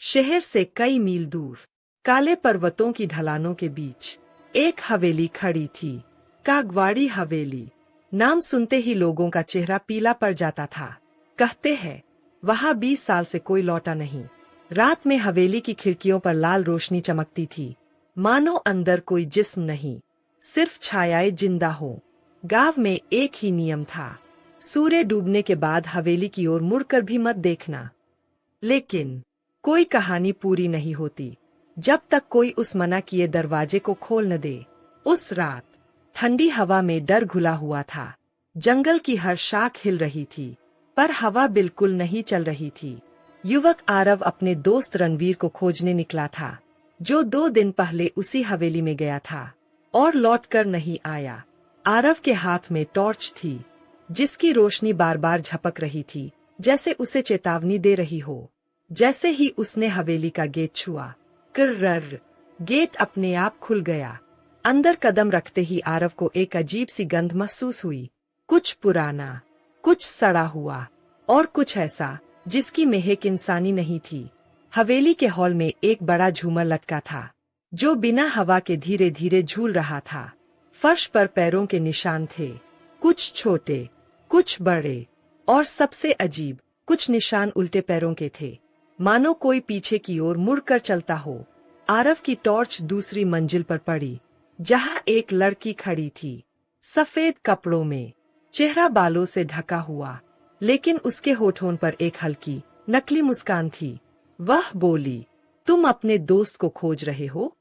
शहर से कई मील दूर, काले पर्वतों की ढलानों के बीच एक हवेली खड़ी थी। कागवाड़ी हवेली। नाम सुनते ही लोगों का चेहरा पीला पड़ जाता था। कहते हैं वहां 20 साल से कोई लौटा नहीं। रात में हवेली की खिड़कियों पर लाल रोशनी चमकती थी, मानो अंदर कोई जिस्म नहीं, सिर्फ छायाएं जिंदा हो। गांव में एक ही नियम था, सूर्य डूबने के बाद हवेली की ओर मुड़कर भी मत देखना। लेकिन कोई कहानी पूरी नहीं होती जब तक कोई उस मना किए दरवाजे को खोल न दे। उस रात ठंडी हवा में डर घुला हुआ था। जंगल की हर शाख हिल रही थी, पर हवा बिल्कुल नहीं चल रही थी। युवक आरव अपने दोस्त रणवीर को खोजने निकला था, जो 2 दिन पहले उसी हवेली में गया था और लौटकर नहीं आया। आरव के हाथ में टॉर्च थी, जिसकी रोशनी बार बार झपक रही थी, जैसे उसे चेतावनी दे रही हो। जैसे ही उसने हवेली का गेट छुआ, किर्रर, गेट अपने आप खुल गया। अंदर कदम रखते ही आरव को एक अजीब सी गंध महसूस हुई, कुछ पुराना, कुछ सड़ा हुआ और कुछ ऐसा जिसकी महक इंसानी नहीं थी। हवेली के हॉल में एक बड़ा झूमर लटका था, जो बिना हवा के धीरे धीरे झूल रहा था। फर्श पर पैरों के निशान थे, कुछ छोटे, कुछ बड़े, और सबसे अजीब, कुछ निशान उल्टे पैरों के थे, मानो कोई पीछे की ओर मुड़कर चलता हो। आरव की टॉर्च दूसरी मंजिल पर पड़ी, जहां एक लड़की खड़ी थी, सफेद कपड़ों में, चेहरा बालों से ढका हुआ, लेकिन उसके होठों पर एक हल्की, नकली मुस्कान थी। वह बोली, तुम अपने दोस्त को खोज रहे हो?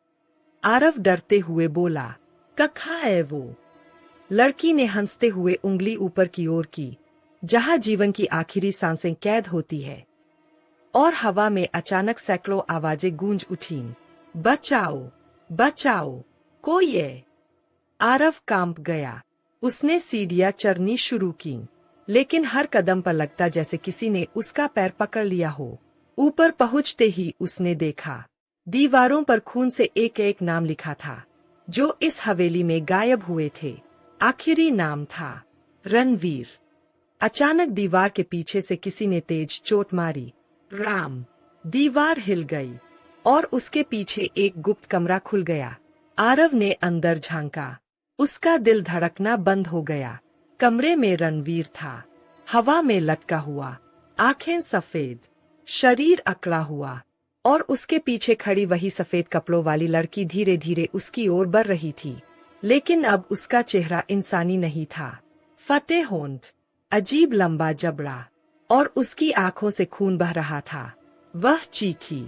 आरव डरते हुए बोला, कहाँ है वो? लड़की ने हंसते हुए उंगली ऊपर की ओर की, जहां जीवन की आखिरी सांसें कैद होती है। और हवा में अचानक सैकड़ों आवाजें गूंज उठीं, बचाओ, बचाओ, कोई है। आरव कांप गया। उसने सीढ़ियां चढ़नी शुरू की, लेकिन हर कदम पर लगता जैसे किसी ने उसका पैर पकड़ लिया हो। ऊपर पहुंचते ही उसने देखा, दीवारों पर खून से एक एक नाम लिखा था, जो इस हवेली में गायब हुए थे। आखिरी नाम था रणवीर। अचानक दीवार के पीछे से किसी ने तेज चोट मारी। राम! दीवार हिल गई और उसके पीछे एक गुप्त कमरा खुल गया। आरव ने अंदर झांका, उसका दिल धड़कना बंद हो गया। कमरे में रणवीर था, हवा में लटका हुआ, आंखें सफेद, शरीर अकड़ा हुआ, और उसके पीछे खड़ी वही सफेद कपड़ों वाली लड़की धीरे धीरे उसकी ओर बढ़ रही थी। लेकिन अब उसका चेहरा इंसानी नहीं था। फटे होंठ, अजीब लंबा जबड़ा, और उसकी आंखों से खून बह रहा था। वह चीखी,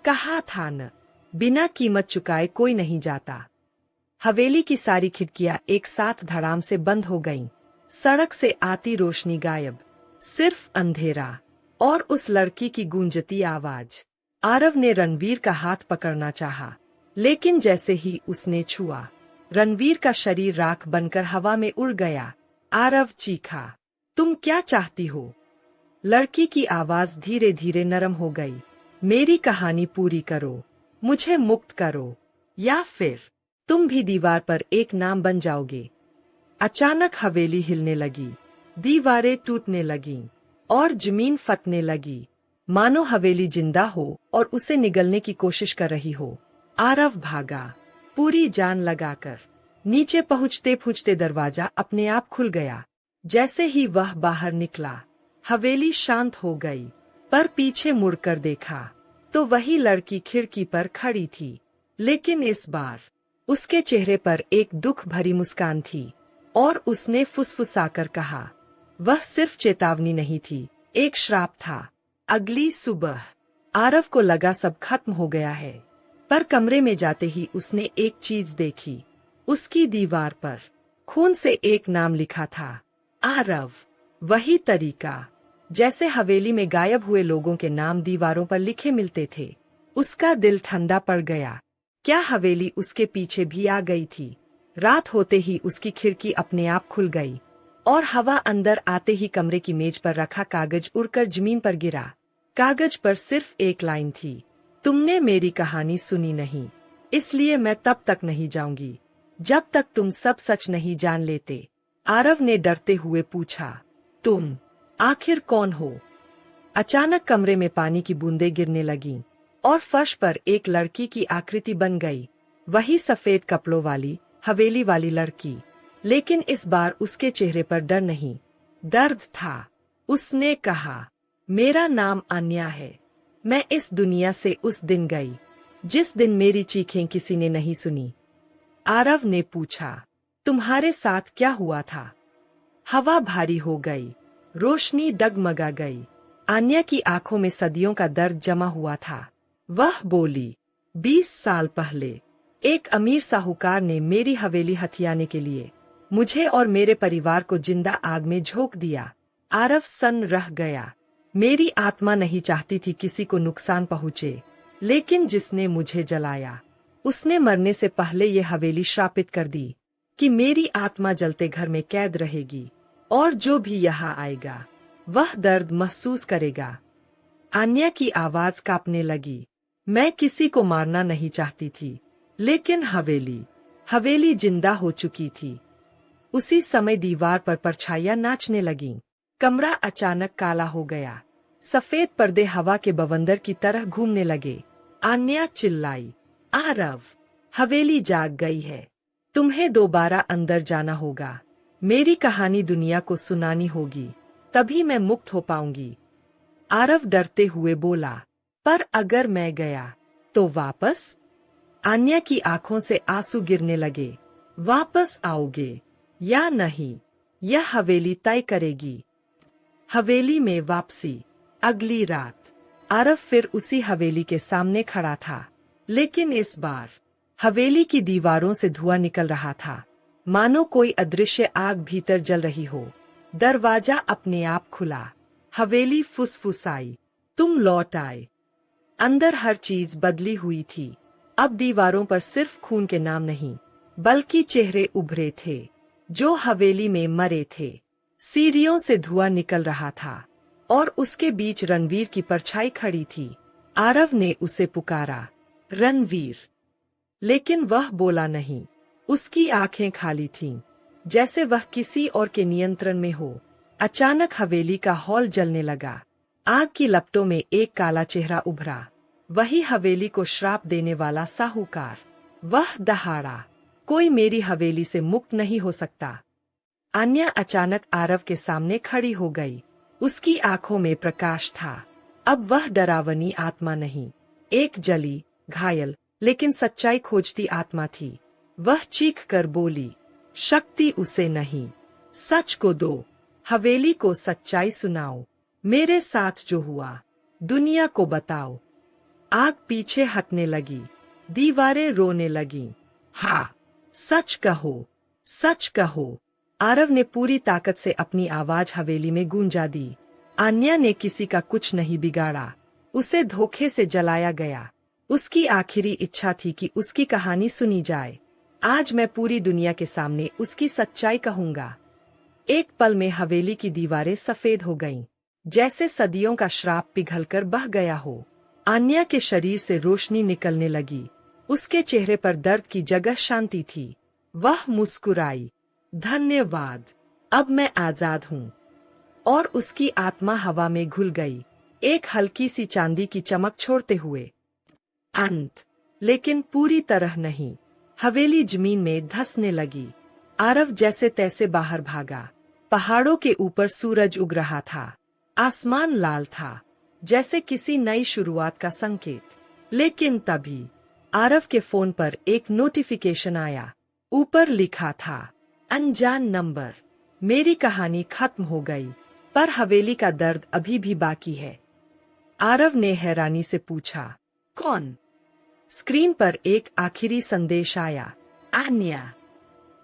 कहा था न, बिना कीमत चुकाए कोई नहीं जाता। हवेली की सारी खिड़कियां एक साथ धड़ाम से बंद हो गईं। सड़क से आती रोशनी गायब, सिर्फ अंधेरा और उस लड़की की गूंजती आवाज। आरव ने रणवीर का हाथ पकड़ना चाहा, लेकिन जैसे ही उसने छुआ, रणवीर का शरीर राख बनकर हवा में उड़ गया। आरव चीखा, तुम क्या चाहती हो? लड़की की आवाज धीरे धीरे नरम हो गई, मेरी कहानी पूरी करो, मुझे मुक्त करो, या फिर तुम भी दीवार पर एक नाम बन जाओगे। अचानक हवेली हिलने लगी, दीवारें टूटने लगीं और जमीन फटने लगी, मानो हवेली जिंदा हो और उसे निगलने की कोशिश कर रही हो। आरव भागा, पूरी जान लगाकर। नीचे पहुंचते पहुंचते दरवाजा अपने आप खुल गया। जैसे ही वह बाहर निकला, हवेली शांत हो गई, पर पीछे मुड़कर देखा तो वही लड़की खिड़की पर खड़ी थी, लेकिन इस बार उसके चेहरे पर एक दुख भरी मुस्कान थी, और उसने फुसफुसाकर कहा, वह सिर्फ चेतावनी नहीं थी, एक श्राप था। अगली सुबह आरव को लगा सब खत्म हो गया है, पर कमरे में जाते ही उसने एक चीज देखी। उसकी दीवार पर खून से एक नाम लिखा था, आरव। वही तरीका जैसे हवेली में गायब हुए लोगों के नाम दीवारों पर लिखे मिलते थे। उसका दिल ठंडा पड़ गया। क्या हवेली उसके पीछे भी आ गई थी? रात होते ही उसकी खिड़की अपने आप खुल गई, और हवा अंदर आते ही कमरे की मेज पर रखा कागज उड़कर जमीन पर गिरा। कागज पर सिर्फ एक लाइन थी, तुमने मेरी कहानी सुनी नहीं, इसलिए मैं तब तक नहीं जाऊंगी जब तक तुम सब सच नहीं जान लेते। आरव ने डरते हुए पूछा, तुम आखिर कौन हो? अचानक कमरे में पानी की बूंदें गिरने लगीं। और फर्श पर एक लड़की की आकृति बन गई, वही सफेद कपड़ों वाली हवेली वाली लड़की। लेकिन इस बार उसके चेहरे पर डर नहीं, दर्द था। उसने कहा, मेरा नाम अन्या है। मैं इस दुनिया से उस दिन गई जिस दिन मेरी चीखें किसी ने नहीं सुनी। आरव ने पूछा, तुम्हारे साथ क्या हुआ था? हवा भारी हो गई, रोशनी डगमगा गई। अन्या की आंखों में सदियों का दर्द जमा हुआ था। वह बोली, 20 साल पहले एक अमीर साहूकार ने मेरी हवेली हथियाने के लिए मुझे और मेरे परिवार को जिंदा आग में झोंक दिया। आरव सन्न रह गया। मेरी आत्मा नहीं चाहती थी किसी को नुकसान पहुंचे, लेकिन जिसने मुझे जलाया उसने मरने से पहले ये हवेली श्रापित कर दी कि मेरी आत्मा जलते घर में कैद रहेगी और जो भी यहाँ आएगा वह दर्द महसूस करेगा। अन्या की आवाज कांपने लगी। मैं किसी को मारना नहीं चाहती थी, लेकिन हवेली जिंदा हो चुकी थी। उसी समय दीवार पर परछाइयां नाचने लगीं। कमरा अचानक काला हो गया। सफेद पर्दे हवा के बवंदर की तरह घूमने लगे। अन्या चिल्लाई, आरव, हवेली जाग गई है। तुम्हें दोबारा अंदर जाना होगा। मेरी कहानी दुनिया को सुनानी होगी, तभी मैं मुक्त हो पाऊंगी। आरव डरते हुए बोला, पर अगर मैं गया तो वापस? अन्या की आंखों से आंसू गिरने लगे। वापस आओगे या नहीं, यह हवेली तय करेगी। हवेली में वापसी। अगली रात आरव फिर उसी हवेली के सामने खड़ा था, लेकिन इस बार हवेली की दीवारों से धुआं निकल रहा था, मानो कोई अदृश्य आग भीतर जल रही हो। दरवाजा अपने आप खुला। हवेली फुसफुसाई, तुम लौट आए। अंदर हर चीज बदली हुई थी। अब दीवारों पर सिर्फ खून के नाम नहीं, बल्कि चेहरे उभरे थे जो हवेली में मरे थे। सीढ़ियों से धुआं निकल रहा था और उसके बीच रणवीर की परछाई खड़ी थी। आरव ने उसे पुकारा, रणवीर, लेकिन वह बोला नहीं। उसकी आंखें खाली थीं, जैसे वह किसी और के नियंत्रण में हो। अचानक हवेली का हॉल जलने लगा। आग की लपटों में एक काला चेहरा उभरा, वही हवेली को श्राप देने वाला साहूकार। वह दहाड़ा, कोई मेरी हवेली से मुक्त नहीं हो सकता। अन्या अचानक आरव के सामने खड़ी हो गई। उसकी आंखों में प्रकाश था। अब वह डरावनी आत्मा नहीं, एक जली, घायल, लेकिन सच्चाई खोजती आत्मा थी। वह चीख कर बोली, शक्ति उसे नहीं, सच को दो। हवेली को सच्चाई सुनाओ। मेरे साथ जो हुआ दुनिया को बताओ। आग पीछे हटने लगी, दीवारें रोने लगीं। हाँ, सच कहो, सच कहो। आरव ने पूरी ताकत से अपनी आवाज हवेली में गूंजा दी। अन्या ने किसी का कुछ नहीं बिगाड़ा, उसे धोखे से जलाया गया। उसकी आखिरी इच्छा थी कि उसकी कहानी सुनी जाए। आज मैं पूरी दुनिया के सामने उसकी सच्चाई कहूंगा। एक पल में हवेली की दीवारें सफेद हो गईं, जैसे सदियों का श्राप पिघलकर बह गया हो। अन्या के शरीर से रोशनी निकलने लगी। उसके चेहरे पर दर्द की जगह शांति थी। वह मुस्कुराई, धन्यवाद, अब मैं आजाद हूँ। और उसकी आत्मा हवा में घुल गई, एक हल्की सी चांदी की चमक छोड़ते हुए। अंत, लेकिन पूरी तरह नहीं। हवेली जमीन में धंसने लगी। आरव जैसे तैसे बाहर भागा। पहाड़ों के ऊपर सूरज उग रहा था। आसमान लाल था, जैसे किसी नई शुरुआत का संकेत। लेकिन तभी आरव के फोन पर एक नोटिफिकेशन आया। ऊपर लिखा था, अनजान नंबर। मेरी कहानी खत्म हो गई, पर हवेली का दर्द अभी भी बाकी है। आरव ने हैरानी से पूछा, कौन? स्क्रीन पर एक आखिरी संदेश आया, अन्या।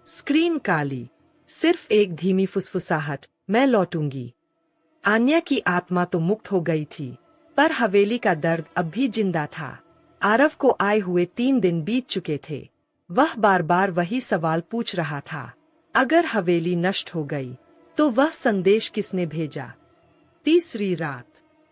स्क्रीन काली, सिर्फ एक धीमी फुसफुसाहट, मैं लौटूंगी। अन्या की आत्मा तो मुक्त हो गई थी, पर हवेली का दर्द अब भी जिंदा था। आरव को आए हुए 3 दिन बीत चुके थे। वह बार बार वही सवाल पूछ रहा था, अगर हवेली नष्ट हो गई तो वह संदेश किसने भेजा? तीसरी रात,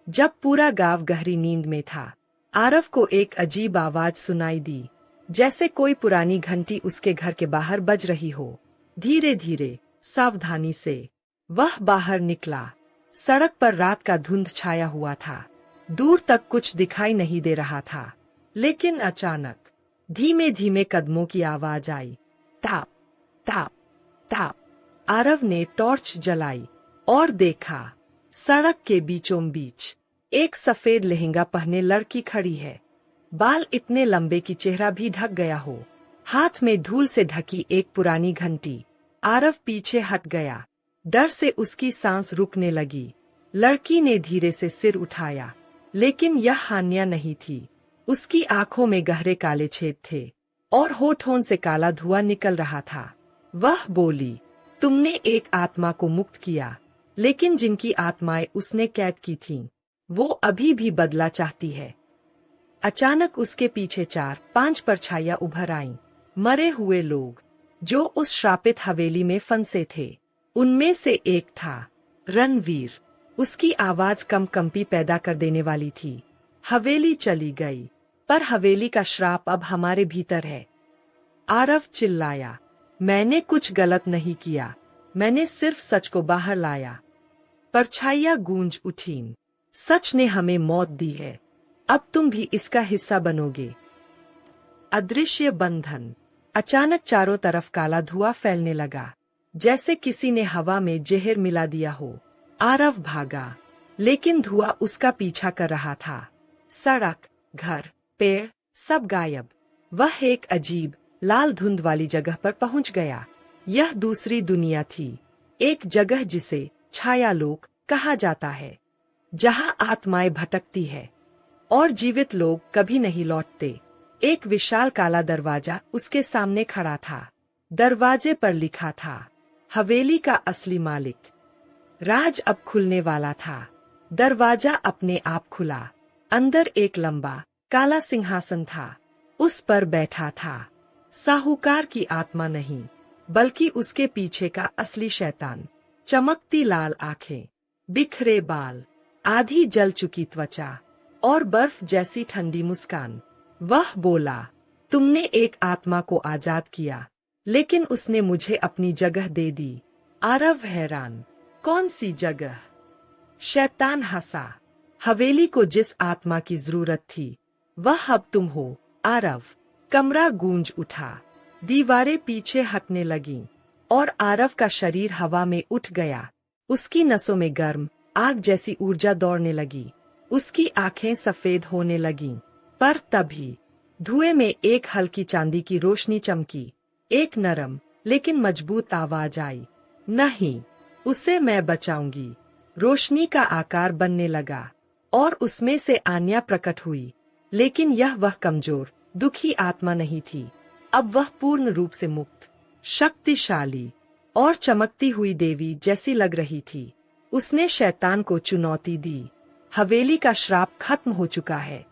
जब पूरा गांव गहरी नींद में था, आरव को एक अजीब आवाज सुनाई दी, जैसे कोई पुरानी घंटी उसके घर के बाहर बज रही हो। धीरे धीरे, सावधानी से वह बाहर निकला। सड़क पर रात का धुंध छाया हुआ था। दूर तक कुछ दिखाई नहीं दे रहा था, लेकिन अचानक धीमे धीमे कदमों की आवाज आई। ताप ताप ताप। आरव ने टॉर्च जलाई और देखा, सड़क के बीचों बीच एक सफेद लहंगा पहने लड़की खड़ी है। बाल इतने लंबे कि चेहरा भी ढक गया हो, हाथ में धूल से ढकी एक पुरानी घंटी। आरव पीछे हट गया, डर से उसकी सांस रुकने लगी। लड़की ने धीरे से सिर उठाया, लेकिन यह हान्या नहीं थी। उसकी आंखों में गहरे काले छेद थे और होठों से काला धुआं निकल रहा था। वह बोली, तुमने एक आत्मा को मुक्त किया, लेकिन जिनकी आत्माएं उसने कैद की थीं, वो अभी भी बदला चाहती है। अचानक उसके पीछे 4-5 परछाइयां उभर आईं, मरे हुए लोग जो उस श्रापित हवेली में फंसे थे। उनमें से एक था रणवीर। उसकी आवाज कंपी पैदा कर देने वाली थी। हवेली चली गई, पर हवेली का श्राप अब हमारे भीतर है। आरव चिल्लाया, मैंने कुछ गलत नहीं किया, मैंने सिर्फ सच को बाहर लाया। परछाइयां गूंज उठीं, सच ने हमें मौत दी है, अब तुम भी इसका हिस्सा बनोगे। अदृश्य बंधन। अचानक चारों तरफ काला धुआं फैलने लगा, जैसे किसी ने हवा में जहर मिला दिया हो। आरव भागा, लेकिन धुआं उसका पीछा कर रहा था। सड़क, घर, पेड़ सब गायब। वह एक अजीब लाल धुंध वाली जगह पर पहुंच गया। यह दूसरी दुनिया थी, एक जगह जिसे छायालोक कहा जाता है, जहां आत्माएं भटकती है और जीवित लोग कभी नहीं लौटते। एक विशाल काला दरवाजा उसके सामने खड़ा था। दरवाजे पर लिखा था, हवेली का असली मालिक। राज अब खुलने वाला था। दरवाजा अपने आप खुला। अंदर एक लंबा काला सिंहासन था। उस पर बैठा था साहूकार की आत्मा नहीं, बल्कि उसके पीछे का असली शैतान। चमकती लाल आंखें, बिखरे बाल, आधी जल चुकी त्वचा और बर्फ जैसी ठंडी मुस्कान। वह बोला, तुमने एक आत्मा को आजाद किया, लेकिन उसने मुझे अपनी जगह दे दी। आरव हैरान, कौन सी जगह? शैतान हंसा, हवेली को जिस आत्मा की जरूरत थी, वह अब तुम हो। आरव। कमरा गूंज उठा, दीवारें पीछे हटने लगीं और आरव का शरीर हवा में उठ गया। उसकी नसों में गर्म आग जैसी ऊर्जा दौड़ने लगी। उसकी आंखें सफेद होने लगीं। पर तभी धुएं में एक हल्की चांदी की रोशनी चमकी। एक नरम लेकिन मजबूत आवाज आई, नहीं, उसे मैं बचाऊंगी। रोशनी का आकार बनने लगा और उसमें से आन्या प्रकट हुई, लेकिन यह वह कमजोर, दुखी आत्मा नहीं थी। अब वह पूर्ण रूप से मुक्त, शक्तिशाली और चमकती हुई देवी जैसी लग रही थी। उसने शैतान को चुनौती दी, हवेली का श्राप खत्म हो चुका है।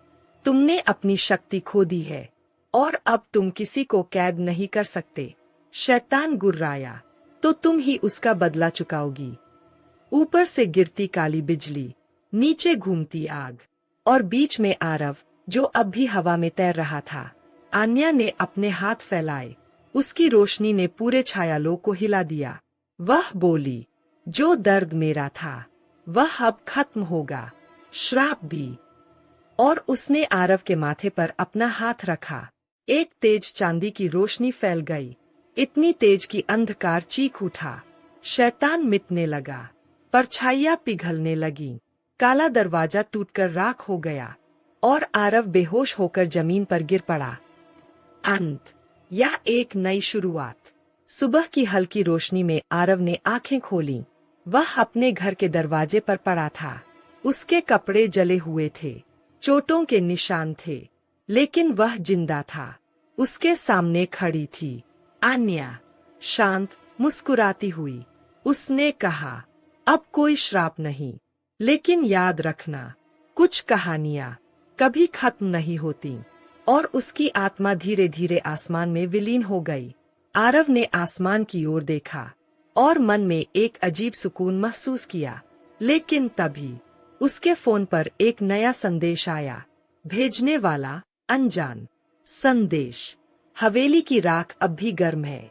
तुमने अपनी शक्ति खो दी है और अब तुम किसी को कैद नहीं कर सकते। शैतान गुर्राया, तो तुम ही उसका बदला चुकाओगी। ऊपर से गिरती काली बिजली, नीचे घूमती आग और बीच में आरव, जो अब भी हवा में तैर रहा था। आन्या ने अपने हाथ फैलाए, उसकी रोशनी ने पूरे छायालोक को हिला दिया। वह बोली, जो दर्द मेरा था वह अब खत्म होगा, श्राप भी। और उसने आरव के माथे पर अपना हाथ रखा। एक तेज चांदी की रोशनी फैल गई, इतनी तेज कि अंधकार चीख उठा। शैतान मिटने लगा, परछाइयां पिघलने लगीं। काला दरवाजा टूटकर राख हो गया और आरव बेहोश होकर जमीन पर गिर पड़ा। अंत या एक नई शुरुआत। सुबह की हल्की रोशनी में आरव ने आंखें खोलीं। वह अपने घर के दरवाजे पर पड़ा था। उसके कपड़े जले हुए थे, चोटों के निशान थे, लेकिन वह जिंदा था। उसके सामने खड़ी थी आन्या, शांत, मुस्कुराती हुई। उसने कहा, अब कोई श्राप नहीं, लेकिन याद रखना, कुछ कहानियां कभी खत्म नहीं होती। और उसकी आत्मा धीरे धीरे आसमान में विलीन हो गई। आरव ने आसमान की ओर देखा और मन में एक अजीब सुकून महसूस किया। लेकिन तभी उसके फोन पर एक नया संदेश आया। भेजने वाला अनजान। संदेश, हवेली की राख अब भी गर्म है।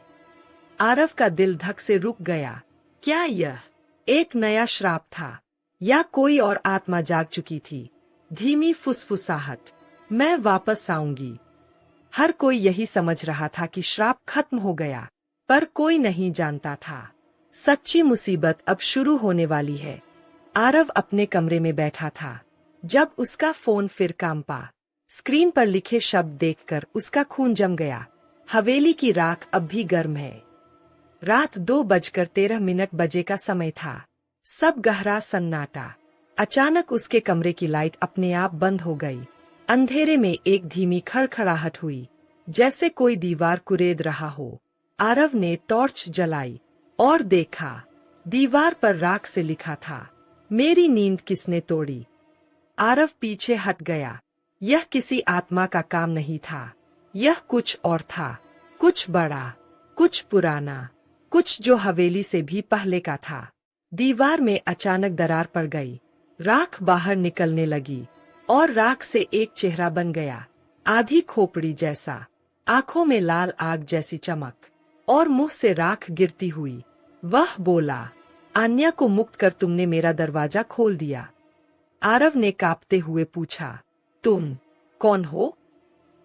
आरव का दिल धक से रुक गया। क्या यह एक नया श्राप था या कोई और आत्मा जाग चुकी थी? धीमी फुसफुसाहट, मैं वापस आऊंगी। हर कोई यही समझ रहा था कि श्राप खत्म हो गया, पर कोई नहीं जानता था सच्ची मुसीबत अब शुरू होने वाली है। आरव अपने कमरे में बैठा था जब उसका फोन फिर कांपा। स्क्रीन पर लिखे शब्द देखकर उसका खून जम गया। हवेली की राख अब भी गर्म है। रात 2:13 बजे का समय था। सब गहरा सन्नाटा। अचानक उसके कमरे की लाइट अपने आप बंद हो गई। अंधेरे में एक धीमी खड़खड़ाहट हुई, जैसे कोई दीवार कुरेद रहा हो। आरव ने टॉर्च जलाई और देखा, दीवार पर राख से लिखा था, मेरी नींद किसने तोड़ी। आरव पीछे हट गया। यह किसी आत्मा का काम नहीं था, यह कुछ और था, कुछ बड़ा, कुछ पुराना, कुछ जो हवेली से भी पहले का था। दीवार में अचानक दरार पड़ गई। राख बाहर निकलने लगी और राख से एक चेहरा बन गया, आधी खोपड़ी जैसा, आंखों में लाल आग जैसी चमक और मुंह से राख गिरती हुई। वह बोला, आन्या को मुक्त कर तुमने मेरा दरवाजा खोल दिया। आरव ने कांपते हुए पूछा, तुम कौन हो?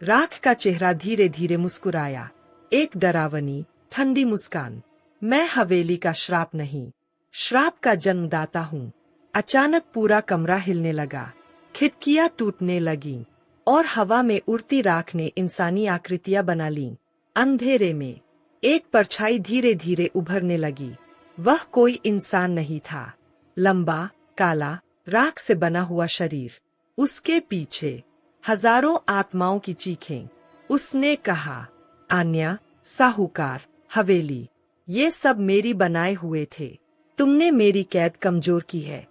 राख का चेहरा धीरे धीरे मुस्कुराया, एक डरावनी ठंडी मुस्कान। मैं हवेली का श्राप नहीं, श्राप का जन्मदाता हूँ। अचानक पूरा कमरा हिलने लगा, खिड़कियां टूटने लगीं और हवा में उड़ती राख ने इंसानी आकृतियां बना लीं। अंधेरे में एक परछाई धीरे धीरे उभरने लगी। वह कोई इंसान नहीं था, लंबा, काला, राख से बना हुआ शरीर। उसके पीछे हजारों आत्माओं की चीखें। उसने कहा, आन्या, साहूकार, हवेली, ये सब मेरी बनाए हुए थे। तुमने मेरी कैद कमजोर की है,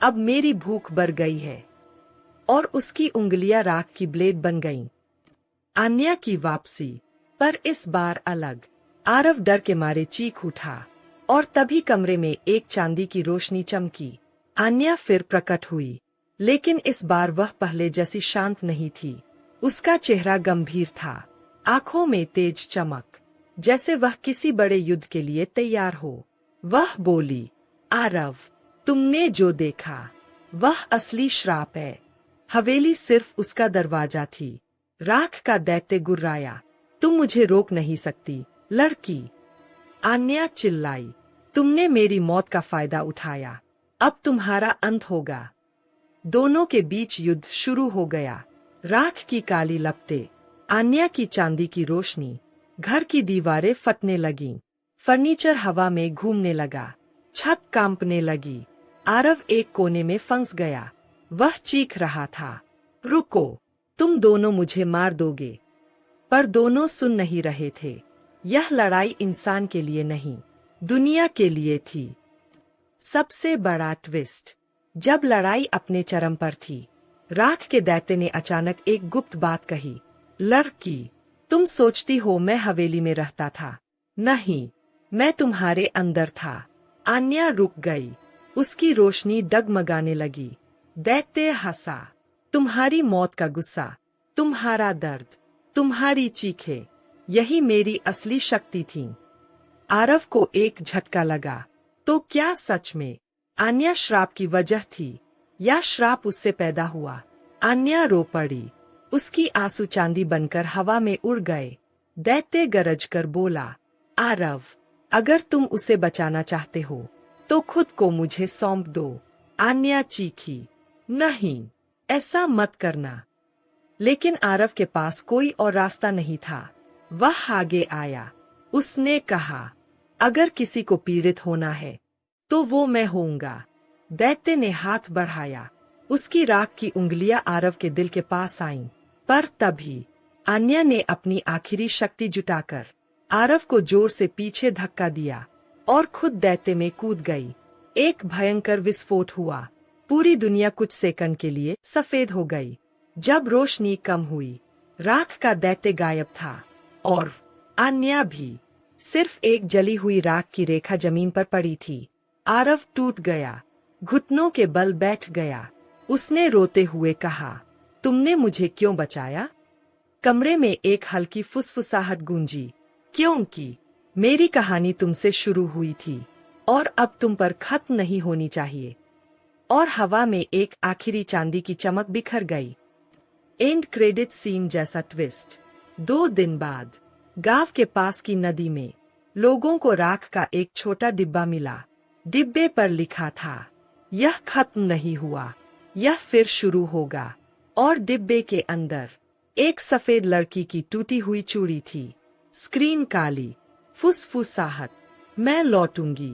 अब मेरी भूख बढ़ गई है। और उसकी उंगलियां राख की ब्लेड बन गईं। आन्या की वापसी, पर इस बार अलग। आरव डर के मारे चीख उठा और तभी कमरे में एक चांदी की रोशनी चमकी। आन्या फिर प्रकट हुई, लेकिन इस बार वह पहले जैसी शांत नहीं थी। उसका चेहरा गंभीर था, आंखों में तेज चमक, जैसे वह किसी बड़े युद्ध के लिए तैयार हो। वह बोली, आरव, तुमने जो देखा वह असली श्राप है। हवेली सिर्फ उसका दरवाजा थी। राख का दैत्य गुर्राया, तुम मुझे रोक नहीं सकती, लड़की। आन्या चिल्लाई, तुमने मेरी मौत का फायदा उठाया, अब तुम्हारा अंत होगा। दोनों के बीच युद्ध शुरू हो गया। राख की काली लपटें, आन्या की चांदी की रोशनी। घर की दीवारें फटने लगीं, फर्नीचर हवा में घूमने लगा, छत कांपने लगी। आरव एक कोने में फंस गया। वह चीख रहा था, रुको, तुम दोनों मुझे मार दोगे। पर दोनों सुन नहीं रहे थे। यह लड़ाई इंसान के लिए नहीं, दुनिया के लिए थी। सबसे बड़ा ट्विस्ट, जब लड़ाई अपने चरम पर थी, राख के दैत्य ने अचानक एक गुप्त बात कही, लड़की, तुम सोचती हो मैं हवेली में रहता था? नहीं, मैं तुम्हारे अंदर था। आन्या रुक गई, उसकी रोशनी डगमगाने लगी। दैत्य हंसा, तुम्हारी मौत का गुस्सा, तुम्हारा दर्द, तुम्हारी चीखें, यही मेरी असली शक्ति थी। आरव को एक झटका लगा, तो क्या सच में आन्या श्राप की वजह थी, या श्राप उससे पैदा हुआ? आन्या रो पड़ी, उसकी आंसू चांदी बनकर हवा में उड़ गए। दैत्य गरज कर बोला, आरव, अगर तुम उसे बचाना चाहते हो तो खुद को मुझे सौंप दो। आन्या चीखी, नहीं, ऐसा मत करना। लेकिन आरव के पास कोई और रास्ता नहीं था। वह आगे आया, उसने कहा, अगर किसी को पीड़ित होना है तो वो मैं होऊंगा। दैत्य ने हाथ बढ़ाया, उसकी राख की उंगलियां आरव के दिल के पास आईं। पर तभी आन्या ने अपनी आखिरी शक्ति जुटाकर आरव को जोर से पीछे धक्का दिया और खुद दैत्य में कूद गई। एक भयंकर विस्फोट हुआ। पूरी दुनिया कुछ सेकंड के लिए सफेद हो गई। जब रोशनी कम हुई, राख का दैत्य गायब था और आन्या भी। सिर्फ एक जली हुई राख की रेखा जमीन पर पड़ी थी। आरव टूट गया, घुटनों के बल बैठ गया। उसने रोते हुए कहा, तुमने मुझे क्यों बचाया? कमरे में एक हल्की फुसफुसाहट गूंजी, क्योंकि मेरी कहानी तुमसे शुरू हुई थी और अब तुम पर खत्म नहीं होनी चाहिए। और हवा में एक आखिरी चांदी की चमक बिखर गई। एंड क्रेडिट सीन जैसा ट्विस्ट। 2 दिन बाद गांव के पास की नदी में लोगों को राख का एक छोटा डिब्बा मिला। डिब्बे पर लिखा था, यह खत्म नहीं हुआ, यह फिर शुरू होगा। और डिब्बे के अंदर एक सफेद लड़की की टूटी हुई चूड़ी थी। स्क्रीन काली। फुसफुसाहट, मैं लौटूंगी।